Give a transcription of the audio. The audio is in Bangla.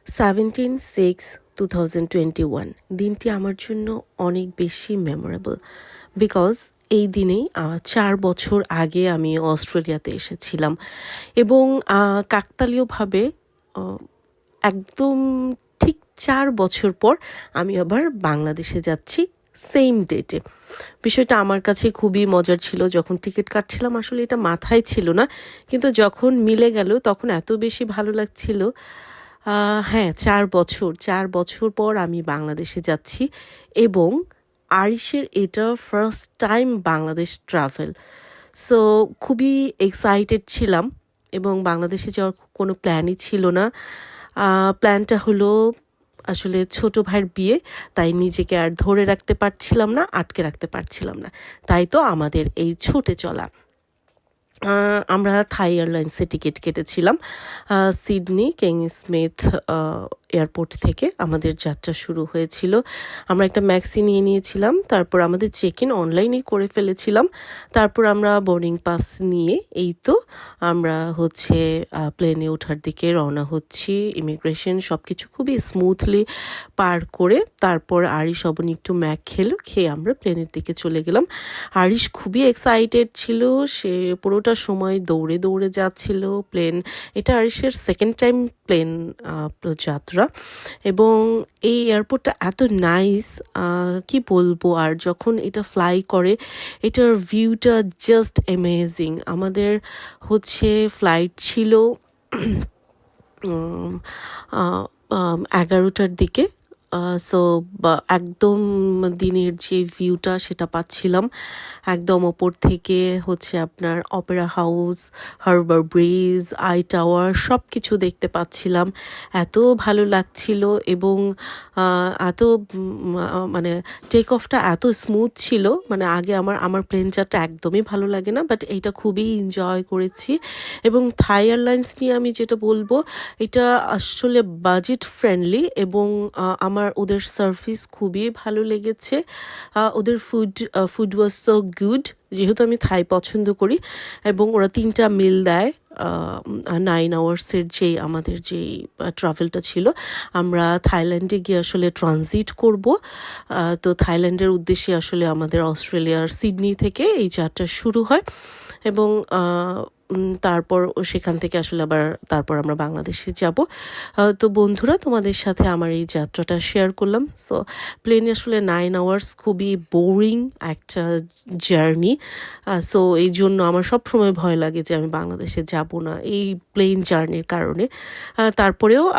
17/6/2021 দিনটি আমার জন্য অনেক বেশি মেমোরেবল বিকজ এই দিনেই 4 বছর আগে আমি অস্ট্রেলিয়াতে এসেছিলাম এবং কাকতালীয়ভাবে আহ, একদম ঠিক 4 বছর পর আমি আবার বাংলাদেশে যাচ্ছি সেম ডেটে। বিষয়টা আমার কাছে খুবই মজার ছিল। যখন টিকিট কাটছিলাম আসলে এটা মাথায় ছিল না, কিন্তু যখন মিলে গেল তখন এত বেশি ভালো লাগছিল। হ্যাঁ, 4 বছর পর আমি বাংলাদেশে যাচ্ছি এবং আরিশের এটা first time Bangladesh travel. So খুবই এক্সাইটেড ছিলাম এবং বাংলাদেশে যাওয়ার কোনো প্ল্যানই ছিল না। প্ল্যানটা হলো আসলে ছোট ভাইয়ের বিয়ে, তাই নিজেকে আর ধরে রাখতে পারছিলাম না, আটকে রাখতে পারছিলাম না। তাই তো আমাদের এই ছুটে চলা। আমরা থাই এয়ারলাইন্সে টিকিট কেটেছিলাম। সিডনি কিং স্মিথ এয়ারপোর্ট থেকে আমাদের যাত্রা শুরু হয়েছিল। আমরা একটা ম্যাক্সি নিয়ে নিয়েছিলাম, তারপর আমাদের চেক ইন অনলাইনেই করে ফেলেছিলাম। তারপর আমরা বোর্ডিং পাস নিয়ে এই তো আমরা প্লেনে ওঠার দিকে রওনা হচ্ছি। ইমিগ্রেশন সব কিছু খুবই স্মুথলি পার করে তারপর আরিশ অবনী একটু খেয়ে আমরা প্লেনের দিকে চলে গেলাম। আরিশ খুবই এক্সাইটেড ছিল, সে পুরোটা সময় দৌড়ে দৌড়ে যাচ্ছিল। এটা আরিশের সেকেন্ড টাইম প্লেন যাত্রা এবং এই এয়ারপোর্টটা এত নাইস, কি বলবো। আর যখন এটা ফ্লাই করে এটার ভিউটা জাস্ট অ্যামেজিং। আমাদের ফ্লাইট ছিল 11টার দিকে। সো একদম দিনের যে ভিউটা সেটা পাচ্ছিলাম একদম ওপর থেকে। আপনার Opera house, Harbour bridge, I tower সব কিছু দেখতে পাচ্ছিলাম। এত ভালো লাগছিল এবং এত মানে টেক অফটা এত স্মুথ ছিল। মানে আগে আমার প্লেন যাত্রা একদমই ভালো লাগে না, বাট এইটা খুবই এনজয় করেছি। এবং থাই এয়ারলাইন্স নিয়ে আমি যেটা বলবো, এটা আসলে বাজেট ফ্রেন্ডলি এবং আমার ওদের সার্ভিস খুবই ভালো লেগেছে। ওদের ফুড ওয়াজ সো গুড, যেহেতু আমি থাই পছন্দ করি। এবং ওরা 3টা মিল দেয়। 9 আওয়ার্সের আমাদের যেই ট্রাভেলটা ছিল, আমরা থাইল্যান্ডে গিয়ে আসলে ট্রানজিট করব। তো থাইল্যান্ডের উদ্দেশ্যে আসলে আমাদের অস্ট্রেলিয়ার সিডনি থেকে এই যাত্রা শুরু হয় এবং তারপর সেখান থেকে আসলে তারপর আমরা বাংলাদেশে যাব। তো বন্ধুরা, তোমাদের সাথে আমার এই যাত্রাটা শেয়ার করলাম। সো প্লেনে আসলে 9 আওয়ার্স খুবই বোরিং একটা জার্নি। সো এই জন্য আমার সবসময় ভয় লাগে যে আমি বাংলাদেশে যাব না এই প্লেন জার্নির কারণে। তারপরেও